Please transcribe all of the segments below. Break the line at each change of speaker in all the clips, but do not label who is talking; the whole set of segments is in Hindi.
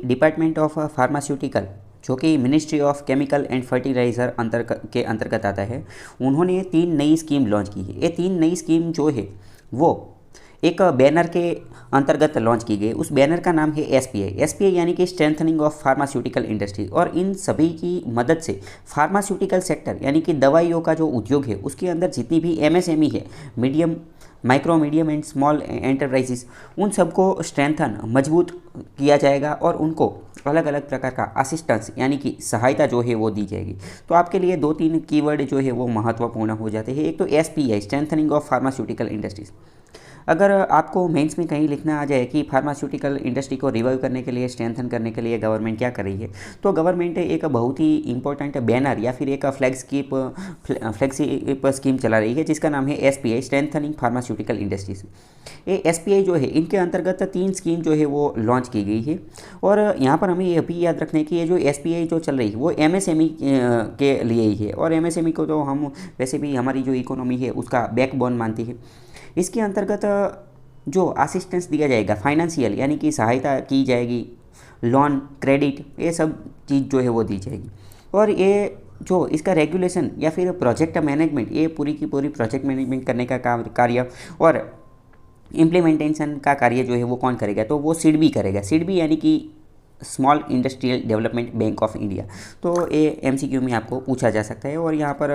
डिपार्टमेंट ऑफ फार्मास्यूटिकल जो कि ministry of chemical and fertiliser के अंतर्गत आता है, उन्होंने 3 नई स्कीम लॉन्च की है। ये 3 नई स्कीम जो है वो एक बैनर के अंतर्गत लॉन्च की गई। उस बैनर का नाम है एसपीआई यानी कि स्ट्रेंथनिंग ऑफ फार्मास्यूटिकल इंडस्ट्री। और इन सभी की मदद से फार्मास्यूटिकल सेक्टर यानी कि दवाइयों का जो उद्योग है उसके अंदर जितनी भी एमएसएमई है, micro medium and small enterprises, उन सबको स्ट्रेंथन मजबूत किया जाएगा और उनको अलग अलग प्रकार का असिस्टेंस यानी कि सहायता जो है वो दी जाएगी। तो आपके लिए 2-3 कीवर्ड जो है वो महत्वपूर्ण हो जाते हैं। एक तो SPI strengthening of pharmaceutical industries. अगर आपको मेंस में कहीं लिखना आ जाए कि फार्मास्यूटिकल इंडस्ट्री को रिवाइव करने के लिए, स्ट्रेंथन करने के लिए गवर्नमेंट क्या कर रही है, तो गवर्नमेंट एक बहुत ही इंपॉर्टेंट बैनर या फिर एक फ्लैगशिप स्कीम चला रही है जिसका नाम है एसपीआई स्ट्रेंथनिंग फार्मास्यूटिकल इंडस्ट्रीज। ये एसपीआई जो है इनके अंतर्गत 3 स्कीम जो है वो लॉन्च की गई है। और यहाँ पर हमें ये भी याद रखना है कि ये जो एसपीआई जो चल रही है वो एमएसएमई के लिए ही है। और एमएसएमई को तो हम वैसे भी हमारी जो इकोनॉमी है उसका बैकबोन मानती है। इसके अंतर्गत जो असिस्टेंस दिया जाएगा फाइनेंशियल यानी कि सहायता की जाएगी, लोन, क्रेडिट, ये सब चीज़ जो है वो दी जाएगी। और ये जो इसका रेगुलेशन या फिर प्रोजेक्ट मैनेजमेंट, ये पूरी की पूरी प्रोजेक्ट मैनेजमेंट करने का कार्य और इम्प्लीमेंटेशन का कार्य जो है वो कौन करेगा, तो वो सिडबी करेगा। सिडबी यानी कि small industrial development bank of India. तो ये एमसीक्यू में आपको पूछा जा सकता है। और यहाँ पर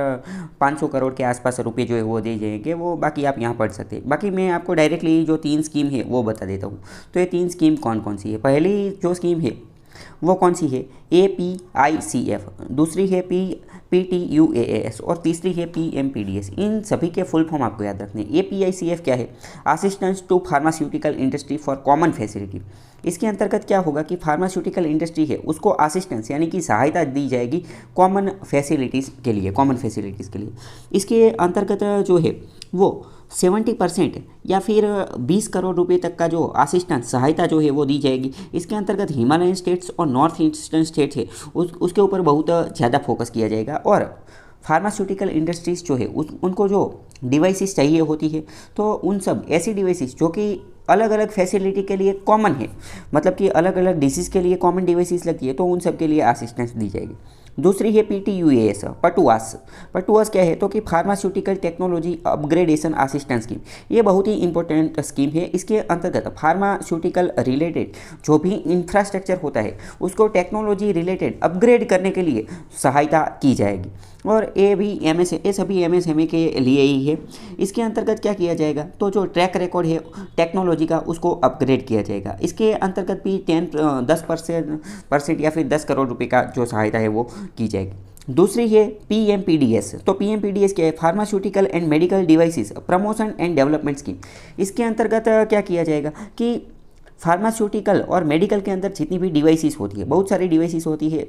500 करोड़ के आसपास रुपए जो है वो दे जाएंगे, वो बाकी आप यहाँ पढ़ सकते हैं। बाकी मैं आपको डायरेक्टली जो 3 स्कीम है वो बता देता हूँ। तो ये 3 स्कीम कौन कौन सी है। पहली जो स्कीम है वो कौन सी है, APICF, दूसरी है PTUAAS और तीसरी है PMPDS। इन सभी के फुल फॉर्म आपको याद रखने हैं। APICF क्या है, assistance to pharmaceutical industry for common facility. इसके अंतर्गत क्या होगा कि फार्मास्यूटिकल इंडस्ट्री है उसको असिस्टेंस यानी कि सहायता दी जाएगी कॉमन फैसिलिटीज़ के लिए। इसके अंतर्गत जो है वो 70% या फिर 20 करोड़ रुपए तक का जो असिस्टेंस सहायता जो है वो दी जाएगी। इसके अंतर्गत हिमालयन स्टेट्स और नॉर्थ ईस्टर्न स्टेट्स है उसके ऊपर बहुत ज़्यादा फोकस किया जाएगा। और फार्मास्यूटिकल इंडस्ट्रीज़ जो है उनको जो डिवाइसेस चाहिए होती है, तो उन सब ऐसी डिवाइसेस जो कि अलग अलग फैसिलिटी के लिए कॉमन है, मतलब कि अलग अलग डिसीज़ के लिए कॉमन डिवाइसेस लगती है, तो उन सब के लिए असिस्टेंस दी जाएगी। दूसरी है PTUAS, पटुआस क्या है, तो कि pharmaceutical technology upgradation assistance scheme. ये बहुत ही इंपॉर्टेंट स्कीम है। इसके अंतर्गत फार्मास्यूटिकल रिलेटेड जो भी इंफ्रास्ट्रक्चर होता है उसको टेक्नोलॉजी रिलेटेड अपग्रेड करने के लिए सहायता की जाएगी। और ये सभी MSME के लिए ही है। इसके अंतर्गत क्या किया जाएगा, तो जो ट्रैक रिकॉर्ड है टेक्नोलॉजी का उसको अपग्रेड किया जाएगा। इसके अंतर्गत भी 10% या फिर 10 करोड़ रुपए का जो सहायता है वो की जाएगी। दूसरी है PMPDS। तो PMPDS क्या है, pharmaceutical and medical devices promotion and development scheme. इसके अंतर्गत क्या किया जाएगा कि फार्मास्यूटिकल और मेडिकल के अंदर जितनी भी डिवाइसेस होती है, बहुत सारी डिवाइसेस होती है,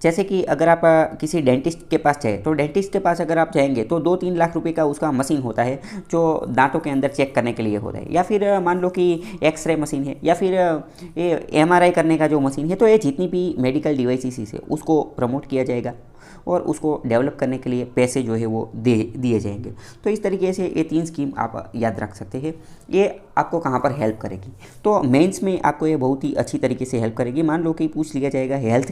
जैसे कि अगर आप किसी डेंटिस्ट के पास जाए, तो डेंटिस्ट के पास अगर आप जाएंगे तो 2-3 लाख रुपए का उसका मशीन होता है जो दांतों के अंदर चेक करने के लिए होता है। या फिर मान लो कि एक्सरे मशीन है या फिर ये MRI करने का जो मशीन है। तो ये जितनी भी मेडिकल डिवाइसेस है उसको प्रमोट किया जाएगा और उसको डेवलप करने के लिए पैसे जो है वो दिए जाएंगे। तो इस तरीके से ये 3 स्कीम आप याद रख सकते हैं। ये आपको कहाँ पर हेल्प करेगी, तो मेंस में आपको ये बहुत ही अच्छी तरीके से हेल्प करेगी। मान लो कि पूछ लिया जाएगा हेल्थ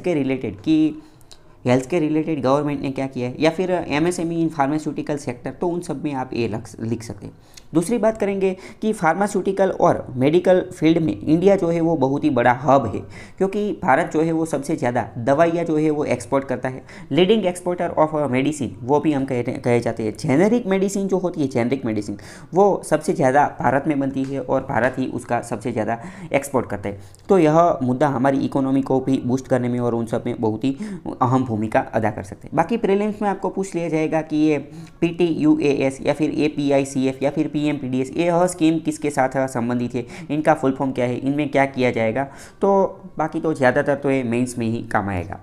के रिलेटेड गवर्नमेंट ने क्या किया है, या फिर MSME इन फार्मास्यूटिकल सेक्टर, तो उन सब में आप ये लिख सकते हैं। दूसरी बात करेंगे कि फार्मास्यूटिकल और मेडिकल फील्ड में इंडिया जो है वो बहुत ही बड़ा हब है, क्योंकि भारत जो है वो सबसे ज़्यादा दवाइयाँ जो है वो एक्सपोर्ट करता है। लीडिंग एक्सपोर्टर ऑफ मेडिसिन वो भी हम कहे जाते हैं। जेनेरिक मेडिसिन जो होती है, जेनेरिक मेडिसिन वो सबसे ज़्यादा भारत में बनती है और भारत ही उसका सबसे ज़्यादा एक्सपोर्ट करता है। तो यह मुद्दा हमारी इकोनॉमी को भी बूस्ट करने में और उन सब में बहुत ही अहम भूमिका अदा कर सकते हैं। बाकी प्रीलिम्स में आपको पूछ लिया जाएगा कि ये PTUAS या फिर APICF या फिर PMPDS ये स्कीम किसके साथ संबंधित है, इनका फुल फॉर्म क्या है, इनमें क्या किया जाएगा। तो बाकी तो ज़्यादातर तो ये मेंस में ही काम आएगा।